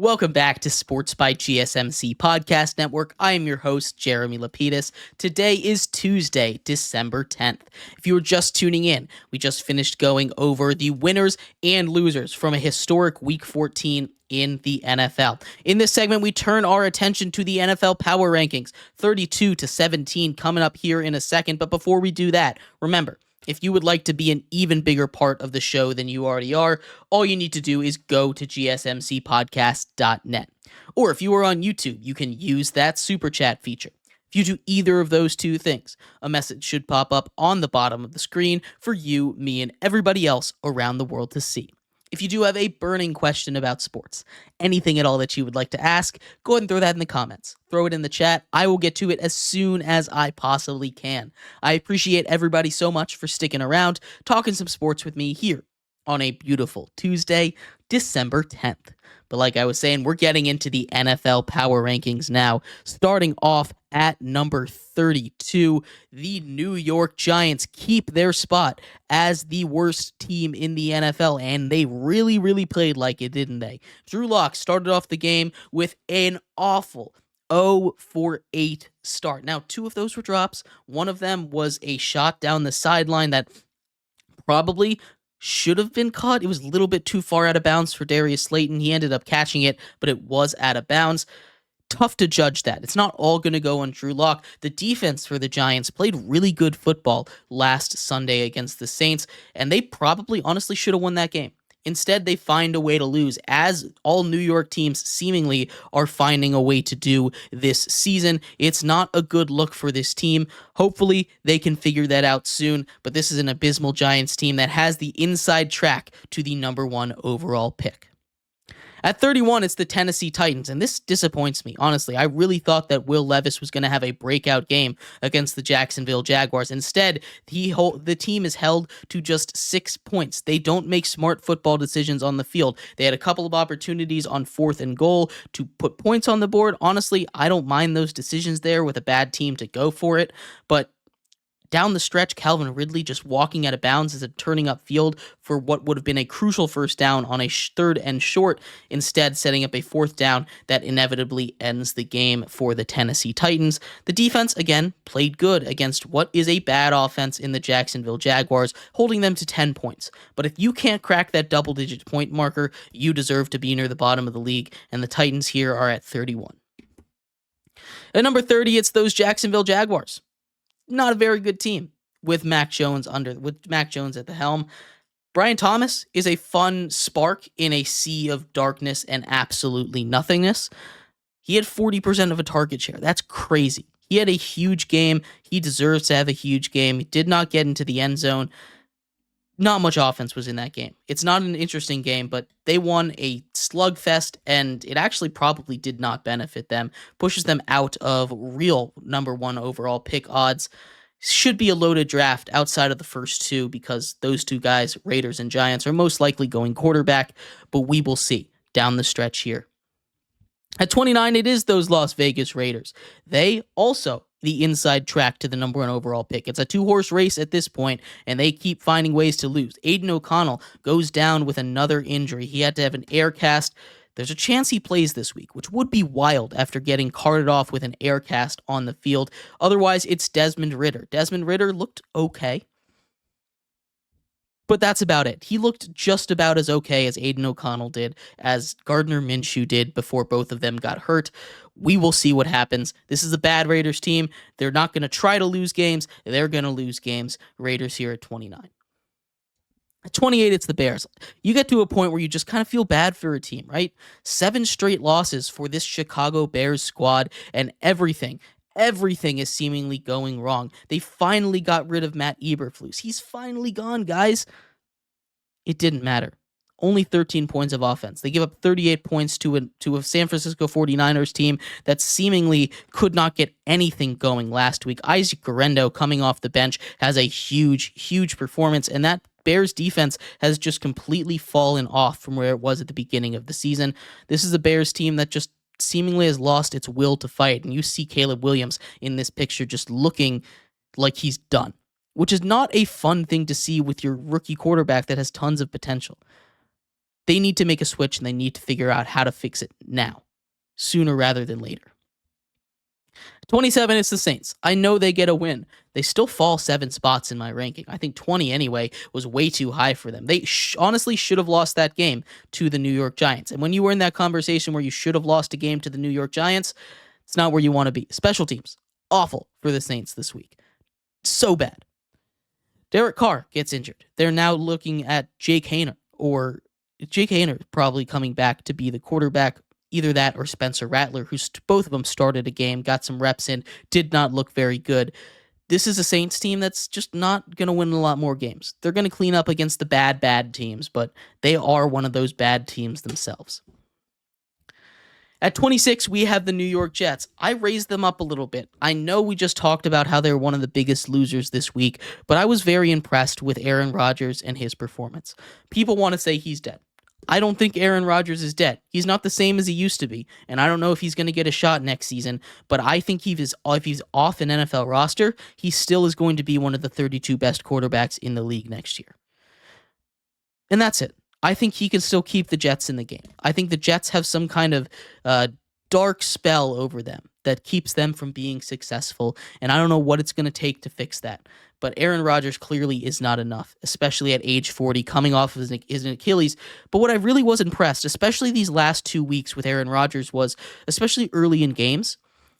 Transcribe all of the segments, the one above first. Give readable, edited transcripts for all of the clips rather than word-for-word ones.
Welcome back to Sports by GSMC Podcast Network. I am your host, Jeremy Lapidus. Today is Tuesday, December 10th. If you were just tuning in, we just finished going over the winners and losers from a historic Week 14 in the NFL. In this segment, we turn our attention to the NFL Power Rankings, 32-17 coming up here in a second. But before we do that, remember, if you would like to be an even bigger part of the show than you already are, all you need to do is go to gsmcpodcast.net. Or if you are on YouTube, you can use that super chat feature. If you do either of those two things, a message should pop up on the bottom of the screen for you, me, and everybody else around the world to see. If you do have a burning question about sports, anything at all that you would like to ask, go ahead and throw that in the comments. Throw it in the chat. I will get to it as soon as I possibly can. I appreciate everybody so much for sticking around, talking some sports with me here on a beautiful Tuesday, December 10th. But like I was saying, we're getting into the NFL Power Rankings now, starting off at number 32. The New York Giants keep their spot as the worst team in the NFL, and they really played like it, didn't they? Drew Lock started off the game with an awful 0-for-8 start. Now, 2 of those were drops. One of them was a shot down the sideline that probably should have been caught. It was a little bit too far out of bounds for Darius Slayton. He ended up catching it, but it was out of bounds. Tough to judge that. It's not all going to go on Drew Lock. The defense for the Giants played really good football last Sunday against the Saints, and they probably honestly should have won that game. Instead, they find a way to lose, as all New York teams seemingly are finding a way to do this season. It's not a good look for this team. Hopefully, they can figure that out soon, but this is an abysmal Giants team that has the inside track to the number 1 overall pick. At 31, it's the Tennessee Titans, and this disappoints me, honestly. I really thought that Will Levis was going to have a breakout game against the Jacksonville Jaguars. Instead, the team is held to just 6 points. They don't make smart football decisions on the field. They had a couple of opportunities on 4th and goal to put points on the board. Honestly, I don't mind those decisions there with a bad team to go for it, but down the stretch, Calvin Ridley just walking out of bounds as a turning up field for what would have been a crucial first down on a 3rd and short, instead setting up a 4th down that inevitably ends the game for the Tennessee Titans. The defense, again, played good against what is a bad offense in the Jacksonville Jaguars, holding them to 10 points. But if you can't crack that double-digit point marker, you deserve to be near the bottom of the league, and the Titans here are at 31. At number 30, it's those Jacksonville Jaguars. Not a very good team with Mac Jones at the helm. Brian Thomas is a fun spark in a sea of darkness and absolutely nothingness. He had 40% of a target share. That's crazy. He had a huge game. He deserves to have a huge game. He did not get into the end zone. Not much offense was in that game. It's not an interesting game, but they won a slugfest, and it actually probably did not benefit them. Pushes them out of real number 1 overall pick odds. Should be a loaded draft outside of the first 2 because those 2 guys, Raiders and Giants, are most likely going quarterback, but we will see down the stretch here. At 29, it is those Las Vegas Raiders. They also the inside track to the number 1 overall pick. It's a 2-horse race at this point, and they keep finding ways to lose. Aiden O'Connell goes down with another injury. He had to have an air cast. There's a chance he plays this week, which would be wild after getting carted off with an air cast on the field. Otherwise, it's Desmond Ridder. Desmond Ridder looked okay, but that's about it. He looked just about as okay as Aiden O'Connell did, as Gardner Minshew did before both of them got hurt. We will see what happens. This is a bad Raiders team. They're not going to try to lose games. They're going to lose games. Raiders here at 29. At 28, it's the Bears. You get to a point where you just kind of feel bad for a team, right? 7 straight losses for this Chicago Bears squad, and everything is seemingly going wrong. They finally got rid of Matt Eberflus. He's finally gone, guys. It didn't matter. Only 13 points of offense. They give up 38 points to a San Francisco 49ers team that seemingly could not get anything going last week. Isaac Guerrero coming off the bench has a huge performance, and that Bears defense has just completely fallen off from where it was at the beginning of the season. This is a Bears team that just seemingly has lost its will to fight, and you see Caleb Williams in this picture just looking like he's done, which is not a fun thing to see with your rookie quarterback that has tons of potential. They need to make a switch, and they need to figure out how to fix it now, sooner rather than later. 27 is the Saints. I know they get a win. They still fall 7 spots in my ranking. I think 20 anyway was way too high for them. They honestly should have lost that game to the New York Giants. And when you were in that conversation where you should have lost a game to the New York Giants, it's not where you want to be. Special teams, awful for the Saints this week. So bad. Derek Carr gets injured. They're now looking at Jake Haener, or Jake Haener probably coming back to be the quarterback. Either that or Spencer Rattler, who both of them started a game, got some reps in, did not look very good. This is a Saints team that's just not going to win a lot more games. They're going to clean up against the bad teams, but they are one of those bad teams themselves. At 26, we have the New York Jets. I raised them up a little bit. I know we just talked about how they're one of the biggest losers this week, but I was very impressed with Aaron Rodgers and his performance. People want to say he's dead. I don't think Aaron Rodgers is dead. He's not the same as he used to be, and I don't know if he's going to get a shot next season, but I think if he's off an NFL roster, he still is going to be one of the 32 best quarterbacks in the league next year. And that's it. I think he can still keep the Jets in the game. I think the Jets have some kind of dark spell over them that keeps them from being successful, and I don't know what it's going to take to fix that. But Aaron Rodgers clearly is not enough, especially at age 40, coming off of his Achilles. But what I really was impressed, especially these last 2 weeks with Aaron Rodgers, was, especially early in games,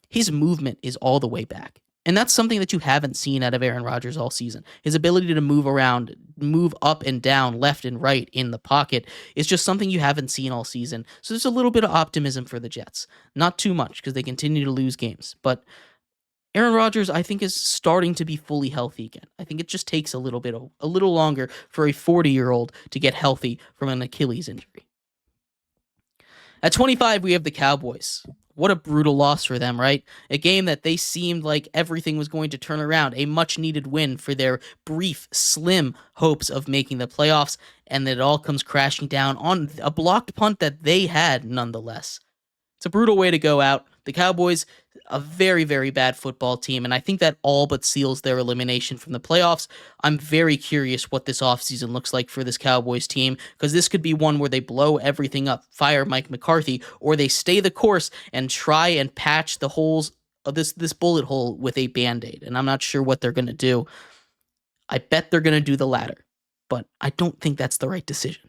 his movement is all the way back. And that's something that you haven't seen out of Aaron Rodgers all season. His ability to move around, move up and down, left and right in the pocket is just something you haven't seen all season. So there's a little bit of optimism for the Jets. Not too much, because they continue to lose games. But Aaron Rodgers, I think, is starting to be fully healthy again. I think it just takes a little longer for a 40-year-old to get healthy from an Achilles injury. At 25, we have the Cowboys. What a brutal loss for them, right? A game that they seemed like everything was going to turn around. A much-needed win for their brief, slim hopes of making the playoffs, and that it all comes crashing down on a blocked punt that they had nonetheless. It's a brutal way to go out. The Cowboys, a very, very bad football team, and I think that all but seals their elimination from the playoffs. I'm very curious what this offseason looks like for this Cowboys team, because this could be one where they blow everything up, fire Mike McCarthy, or they stay the course and try and patch the holes of this bullet hole with a Band-Aid, and I'm not sure what they're going to do. I bet they're going to do the latter, but I don't think that's the right decision.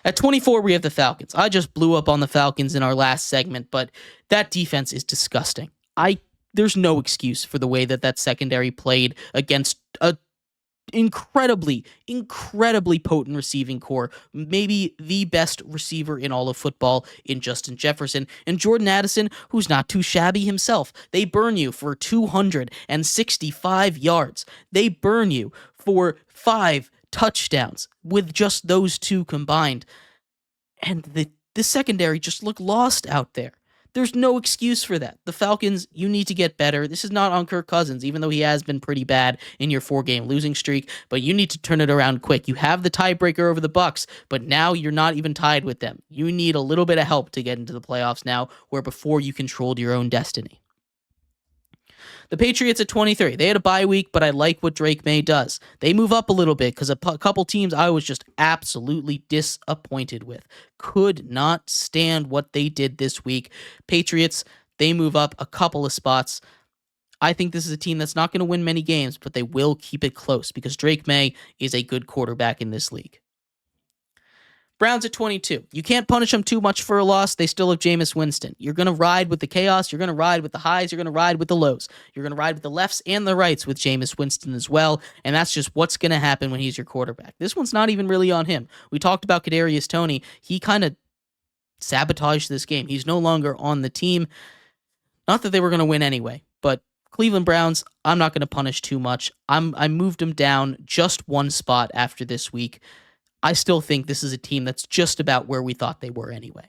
At 24, we have the Falcons. I just blew up on the Falcons in our last segment, but that defense is disgusting. There's no excuse for the way that secondary played against a incredibly potent receiving core, maybe the best receiver in all of football in Justin Jefferson, and Jordan Addison, who's not too shabby himself. They burn you for 265 yards. They burn you for 5 touchdowns with just those two combined. And the secondary just looked lost out there. There's no excuse for that. The Falcons, you need to get better. This is not on Kirk Cousins, even though he has been pretty bad in your 4-game losing streak, but you need to turn it around quick. You have the tiebreaker over the Bucs, but now you're not even tied with them. You need a little bit of help to get into the playoffs now, where before you controlled your own destiny. The Patriots at 23. They had a bye week, but I like what Drake May does. They move up a little bit because a couple teams I was just absolutely disappointed with. Could not stand what they did this week. Patriots, they move up a couple of spots. I think this is a team that's not going to win many games, but they will keep it close because Drake May is a good quarterback in this league. Browns at 22. You can't punish them too much for a loss. They still have Jameis Winston. You're going to ride with the chaos. You're going to ride with the highs. You're going to ride with the lows. You're going to ride with the lefts and the rights with Jameis Winston as well, and that's just what's going to happen when he's your quarterback. This one's not even really on him. We talked about Kadarius Toney. He kind of sabotaged this game. He's no longer on the team. Not that they were going to win anyway, but Cleveland Browns, I'm not going to punish too much. I moved them down just one spot after this week. I still think this is a team that's just about where we thought they were anyway.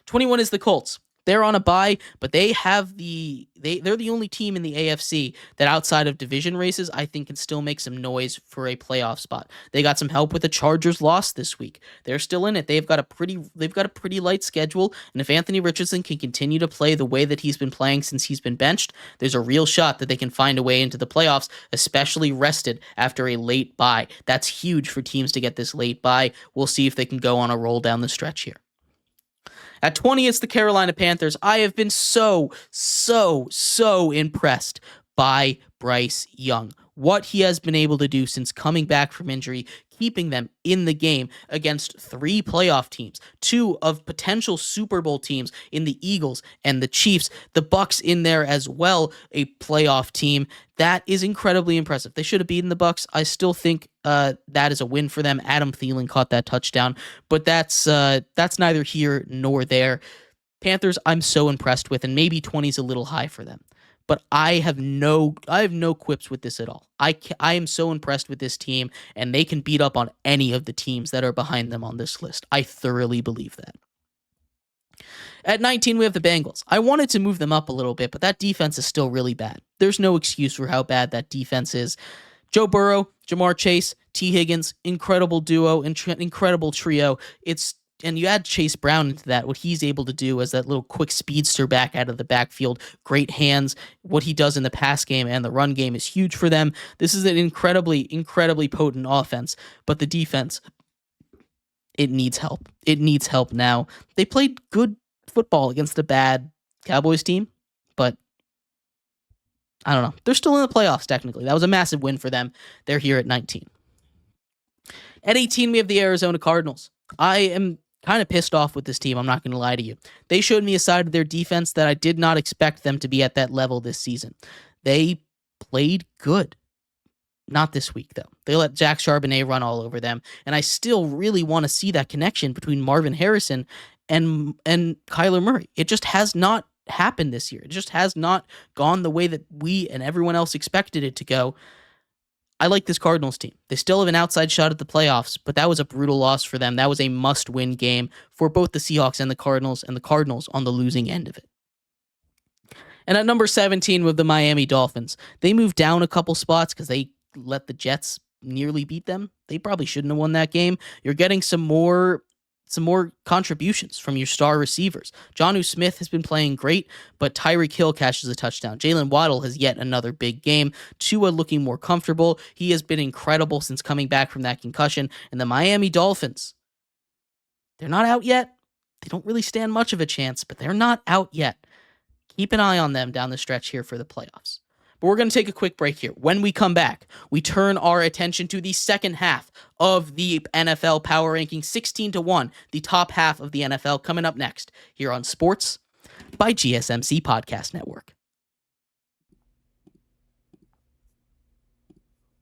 21 is the Colts. They're on a bye, but they're the only team in the AFC that outside of division races I think can still make some noise for a playoff spot. They got some help with the Chargers loss this week. They're still in it. They've got a pretty light schedule, and if Anthony Richardson can continue to play the way that he's been playing since he's been benched, there's a real shot that they can find a way into the playoffs, especially rested after a late bye. That's huge for teams to get this late bye. We'll see if they can go on a roll down the stretch here. At 20, it's the Carolina Panthers. I have been so impressed by Bryce Young. What he has been able to do since coming back from injury, keeping them in the game against 3 playoff teams, 2 of potential Super Bowl teams in the Eagles and the Chiefs, the Bucs in there as well, a playoff team. That is incredibly impressive. They should have beaten the Bucs. I still think that is a win for them. Adam Thielen caught that touchdown, but that's neither here nor there. Panthers, I'm so impressed with, and maybe 20 is a little high for them. But I have no quips with this at all. I am so impressed with this team, and they can beat up on any of the teams that are behind them on this list. I thoroughly believe that. At 19, we have the Bengals. I wanted to move them up a little bit, but that defense is still really bad. There's no excuse for how bad that defense is. Joe Burrow, Jamar Chase, T. Higgins, incredible duo, incredible trio. And you add Chase Brown into that, what he's able to do as that little quick speedster back out of the backfield, great hands. What he does in the pass game and the run game is huge for them. This is an incredibly potent offense, but the defense, it needs help. It needs help now. They played good football against a bad Cowboys team, but I don't know. They're still in the playoffs, technically. That was a massive win for them. They're here at 19. At 18, we have the Arizona Cardinals. I am kind of pissed off with this team, I'm not going to lie to you. They showed me a side of their defense that I did not expect them to be at that level this season. They played good. Not this week, though. They let Jack Charbonnet run all over them, and I still really want to see that connection between Marvin Harrison and Kyler Murray. It just has not happened this year. It just has not gone the way that we and everyone else expected it to go. I like this Cardinals team. They still have an outside shot at the playoffs, but that was a brutal loss for them. That was a must-win game for both the Seahawks and the Cardinals on the losing end of it. And at number 17 with the Miami Dolphins, they moved down a couple spots because they let the Jets nearly beat them. They probably shouldn't have won that game. You're getting some more contributions from your star receivers. Jonnu Smith has been playing great, but Tyreek Hill catches a touchdown. Jalen Waddle has yet another big game. Tua looking more comfortable. He has been incredible since coming back from that concussion. And the Miami Dolphins, they're not out yet. They don't really stand much of a chance, but they're not out yet. Keep an eye on them down the stretch here for the playoffs. But we're going to take a quick break here. When we come back, we turn our attention to the second half of the NFL Power Ranking, 16-1, the top half of the NFL, coming up next here on Sports by GSMC Podcast Network.